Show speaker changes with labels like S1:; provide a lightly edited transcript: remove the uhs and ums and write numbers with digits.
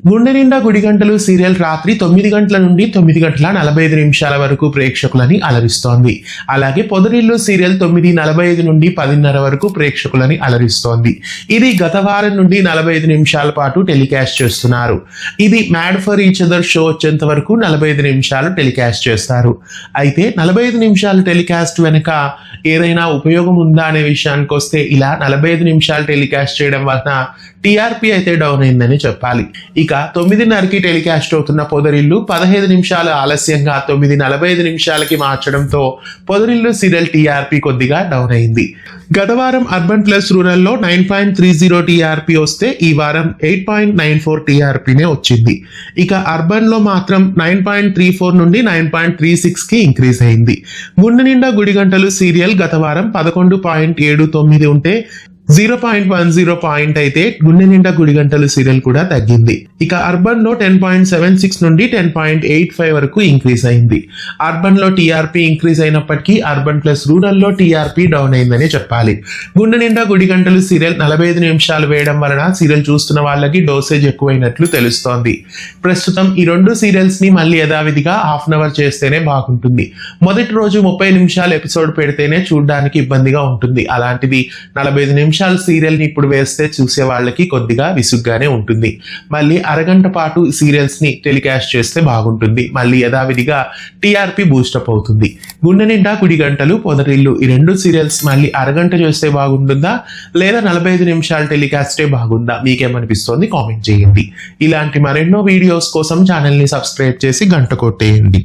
S1: గుండె నిండా గుడి గంటలు సీరియల్ రాత్రి 9 గంటల నుండి 9 గంటల 45 నిమిషాల వరకు ప్రేక్షకులని అలరిస్తోంది. అలాగే పొదరిల్లు సీరియల్ 9:45 నుండి 10:30 వరకు ప్రేక్షకులని అలరిస్తోంది. ఇది గత వారం నుండి 45 నిమిషాల పాటు టెలికాస్ట్ చేస్తున్నారు. ఇది mad for each other show వచ్చేంత వరకు 45 నిమిషాలు టెలికాస్ట్ చేస్తారు. అయితే 45 నిమిషాలు టెలికాస్ట్ వెనుక ఏదైనా ఉపయోగం ఉందా అనే విషయానికి వస్తే ఇలా 45 నిమిషాలు టెలికాస్ట్ చేయడం వలన టీఆర్పీ అయితే డౌన్ అయిందని చెప్పాలి. ఇక 9:30కి టెలికాస్ట్ అవుతున్న పొదరిల్లు 15 నిమిషాలు ఆలస్యంగా 9:45 నిమిషాలకి మార్చడంతో పొదరిల్లు సీరియల్ టీఆర్పీ కొద్దిగా డౌన్ అయింది. గత వారం అర్బన్ ప్లస్ రూరల్ లో 9.30 టీఆర్పీ వస్తే ఈ వారం 8.94 టీఆర్పీనే వచ్చింది. ఇక అర్బన్ లో మాత్రం 9.34 నుండి 9.36 కి ఇంక్రీజ్ అయింది. గుండె నిండా గుడి గంటలు సీరియల్ గత వారం 11.79 ఉంటే 0.10 పాయింట్ అయితే గుండె నిండా గుడి గంటలు సీరియల్ కూడా తగ్గింది. ఇక అర్బన్ లో 10.76 నుండి 10.85 వరకు ఇంక్రీజ్ అయింది. అర్బన్ లో టీఆర్పీ ఇంక్రీజ్ అయినప్పటికీ అర్బన్ ప్లస్ రూరల్ లో టీఆర్పీ డౌన్ అయిందని చెప్పాలి. గుండె నిండా గుడి గంటలు సీరియల్ 45 నిమిషాలు వేయడం వలన సీరియల్ చూస్తున్న వాళ్ళకి డోసేజ్ ఎక్కువైనట్లు తెలుస్తోంది. ప్రస్తుతం ఈ రెండు సీరియల్స్ ని మళ్ళీ యథావిధిగా హాఫ్ అన్ అవర్ చేస్తేనే బాగుంటుంది. మొదటి రోజు 30 నిమిషాలు ఎపిసోడ్ పెడితేనే చూడడానికి ఇబ్బందిగా ఉంటుంది. అలాంటిది 45 నిమిషాలు సీరియల్ ని ఇప్పుడు వేస్తే చూసే వాళ్ళకి కొద్దిగా విసుగ్గానే ఉంటుంది. మళ్ళీ అరగంట పాటు సీరియల్స్ ని టెలికాస్ట్ చేస్తే బాగుంటుంది. మళ్ళీ యథావిధిగా టీఆర్పీ బూస్టప్ అవుతుంది. గుండె నిండా గుడి గంటలు పొదరిల్లు ఈ రెండు సీరియల్స్ మళ్ళీ అరగంట చేస్తే బాగుంటుందా లేదా 45 నిమిషాలు టెలికాస్టే బాగుందా? మీకేమనిపిస్తోంది? కామెంట్ చేయండి. ఇలాంటి మరెన్నో వీడియోస్ కోసం ఛానల్ ని సబ్స్క్రైబ్ చేసి గంట కొట్టేయండి.